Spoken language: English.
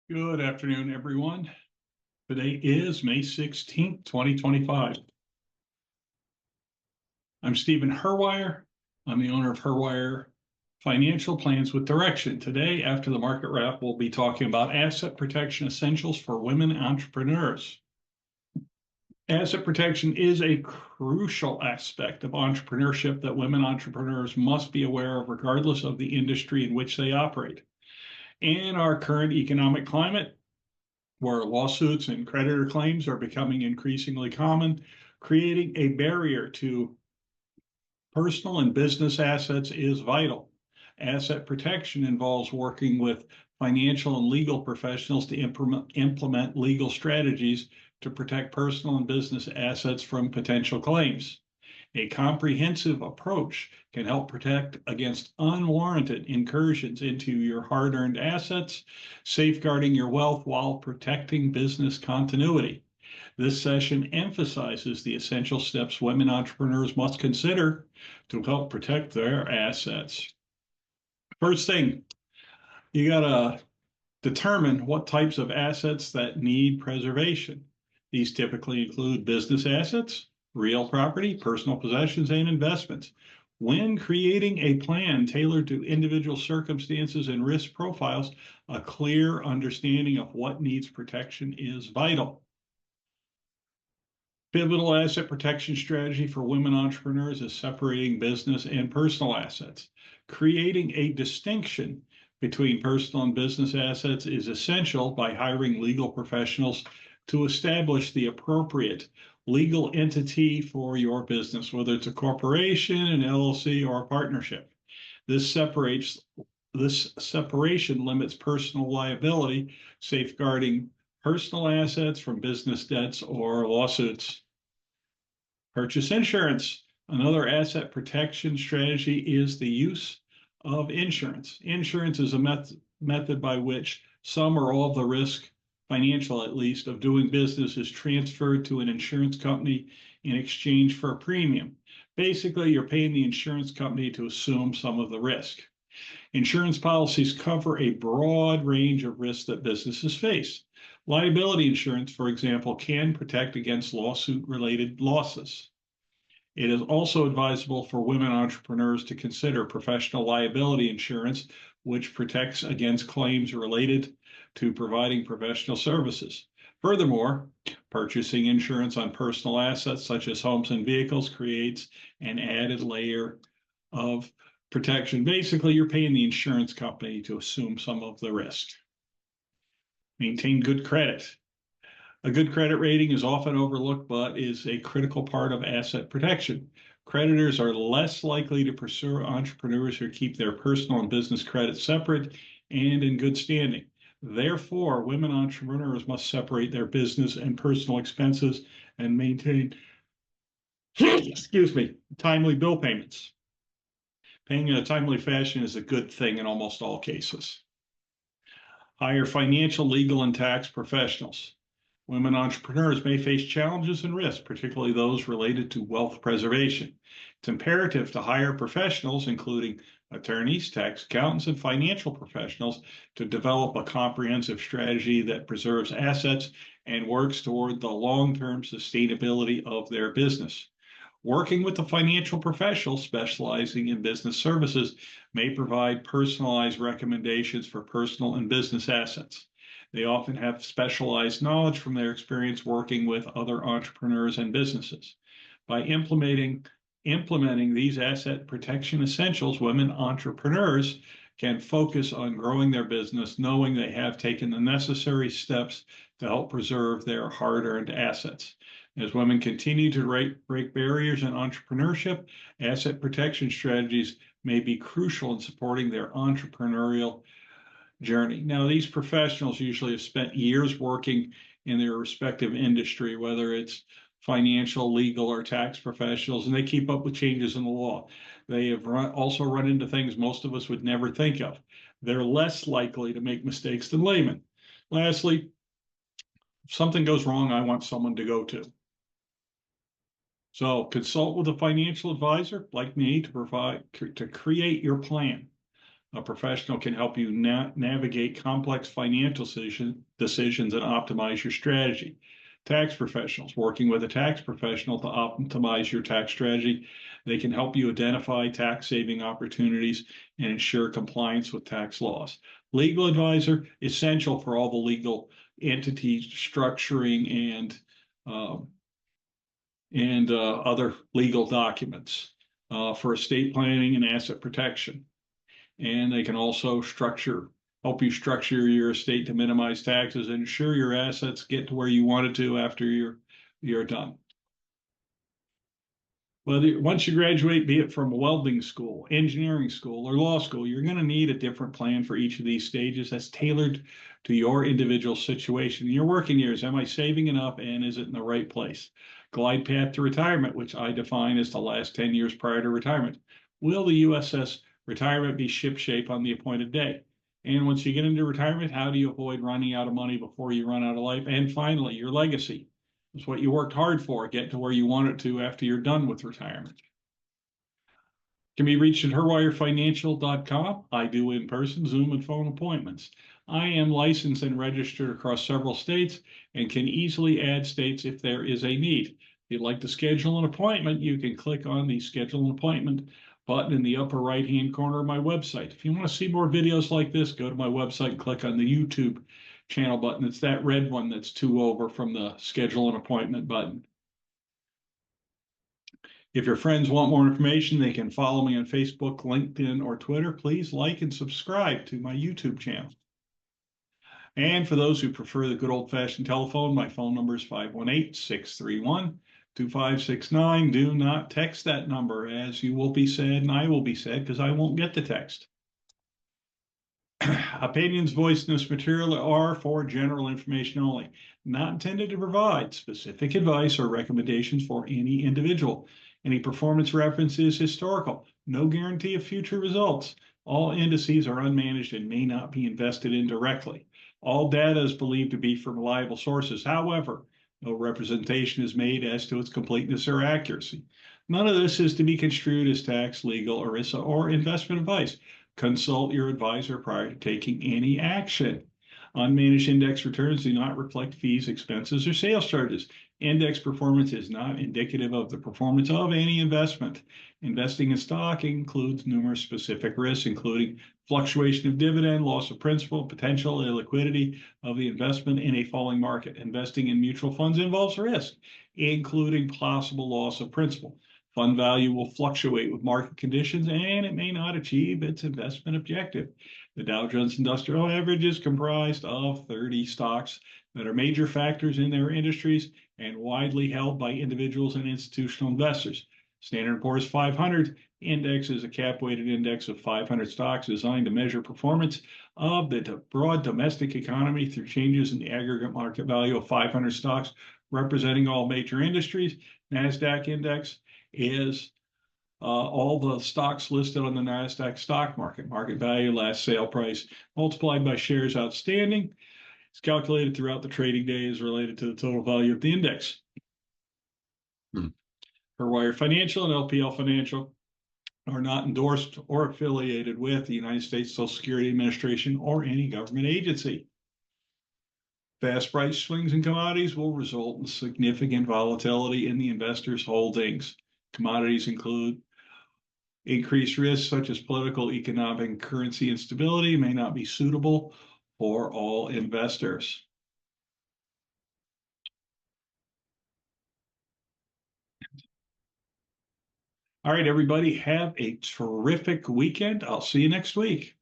Good afternoon, everyone. Today is May 16th, 2025. I'm Stephen Herwire. I'm the owner of Herwire Financial Plans with Direction. Today, after the market wrap, we'll be talking about asset protection essentials for women entrepreneurs. Asset protection is a crucial aspect of entrepreneurship that women entrepreneurs must be aware of, regardless of the industry in which they operate. In our current economic climate, where lawsuits and creditor claims are becoming increasingly common, creating a barrier to personal and business assets is vital. Asset protection involves working with financial and legal professionals to implement legal strategies to protect personal and business assets from potential claims. A comprehensive approach can help protect against unwarranted incursions into your hard-earned assets, safeguarding your wealth while protecting business continuity. This session emphasizes the essential steps women entrepreneurs must consider to help protect their assets. First thing, you got to determine what types of assets that need preservation. These typically include business assets, real property, personal possessions, and investments. When creating a plan tailored to individual circumstances and risk profiles, a clear understanding of what needs protection is vital. Pivotal asset protection strategy for women entrepreneurs is separating business and personal assets. Creating a distinction between personal and business assets is essential by hiring legal professionals to establish the appropriate legal entity for your business, whether it's a corporation, an LLC, or a partnership. This separation limits personal liability, safeguarding personal assets from business debts or lawsuits. Purchase insurance. Another asset protection strategy is the use of insurance. Insurance is a method by which some or all of the risk, financial at least, of doing business is transferred to an insurance company in exchange for a premium. Basically, you're paying the insurance company to assume some of the risk. Insurance policies cover a broad range of risks that businesses face. Liability insurance, for example, can protect against lawsuit-related losses. It is also advisable for women entrepreneurs to consider professional liability insurance, which protects against claims related to providing professional services. Furthermore, purchasing insurance on personal assets such as homes and vehicles creates an added layer of protection. Basically, you're paying the insurance company to assume some of the risk. Maintain good credit. A good credit rating is often overlooked, but is a critical part of asset protection. Creditors are less likely to pursue entrepreneurs who keep their personal and business credit separate and in good standing. Therefore, women entrepreneurs must separate their business and personal expenses and maintain, timely bill payments. Paying in a timely fashion is a good thing in almost all cases. Hire financial, legal, and tax professionals. Women entrepreneurs may face challenges and risks, particularly those related to wealth preservation. It's imperative to hire professionals, including attorneys, tax accountants, and financial professionals, to develop a comprehensive strategy that preserves assets and works toward the long-term sustainability of their business. Working with a financial professional specializing in business services may provide personalized recommendations for personal and business assets. They often have specialized knowledge from their experience working with other entrepreneurs and businesses. By implementing these asset protection essentials, women entrepreneurs can focus on growing their business, knowing they have taken the necessary steps to help preserve their hard-earned assets. As women continue to break barriers in entrepreneurship, asset protection strategies may be crucial in supporting their entrepreneurial journey. Now, these professionals usually have spent years working in their respective industry, whether it's financial, legal, or tax professionals, and they keep up with changes in the law. They have also run into things most of us would never think of. They're less likely to make mistakes than laymen. Lastly, if something goes wrong, I want someone to go to. So consult with a financial advisor like me to create your plan. A professional can help you navigate complex financial decisions and optimize your strategy. Tax professionals, working with a tax professional to optimize your tax strategy. They can help you identify tax saving opportunities and ensure compliance with tax laws. Legal advisor, essential for all the legal entities structuring um, and other legal documents for estate planning and asset protection. And they can also help you structure your estate to minimize taxes and ensure your assets get to where you want it to after you're done. Whether once you graduate, be it from a welding school, engineering school, or law school, you're going to need a different plan for each of these stages that's tailored to your individual situation. Your working years, am I saving enough and is it in the right place? Glide path to retirement, which I define as the last 10 years prior to retirement. Will the USS retirement be shipshape on the appointed day? And once you get into retirement, how do you avoid running out of money before you run out of life? And finally, your legacy. It's what you worked hard for, get to where you want it to after you're done with retirement. Can be reached at herwirefinancial.com. I do in-person, Zoom, and phone appointments. I am licensed and registered across several states and can easily add states if there is a need. If you'd like to schedule an appointment, you can click on the Schedule an Appointment button in the upper right-hand corner of my website. If you want to see more videos like this, go to my website and click on the YouTube channel button. It's that red one that's two over from the Schedule an Appointment button. If your friends want more information, they can follow me on Facebook, LinkedIn, or Twitter. Please like and subscribe to my YouTube channel. And for those who prefer the good old-fashioned telephone, my phone number is 518-631-2569. Do not text that number, as you will be sad and I will be sad because I won't get the text. Opinions voiced in this material are for general information only, not intended to provide specific advice or recommendations for any individual. Any performance reference is historical, no guarantee of future results. All indices are unmanaged and may not be invested in directly. All data is believed to be from reliable sources. However, no representation is made as to its completeness or accuracy. None of this is to be construed as tax, legal, ERISA, or investment advice. Consult your advisor prior to taking any action. Unmanaged index returns do not reflect fees, expenses, or sales charges. Index performance is not indicative of the performance of any investment. Investing in stock includes numerous specific risks, including fluctuation of dividend, loss of principal, potential illiquidity of the investment in a falling market. Investing in mutual funds involves risk, including possible loss of principal. Fund value will fluctuate with market conditions and it may not achieve its investment objective. The Dow Jones Industrial Average is comprised of 30 stocks that are major factors in their industries and widely held by individuals and institutional investors. Standard & Poor's 500 index is a cap-weighted index of 500 stocks designed to measure performance of the broad domestic economy through changes in the aggregate market value of 500 stocks representing all major industries. NASDAQ index is all the stocks listed on the NASDAQ stock market, market value, last sale price, multiplied by shares outstanding. It's calculated throughout the trading days related to the total value of the index. Herwire Financial and LPL Financial are not endorsed or affiliated with the United States Social Security Administration or any government agency. Fast price swings in commodities will result in significant volatility in the investor's holdings. Commodities include increased risks such as political, economic, and currency instability may not be suitable for all investors. All right, everybody, have a terrific weekend. I'll see you next week.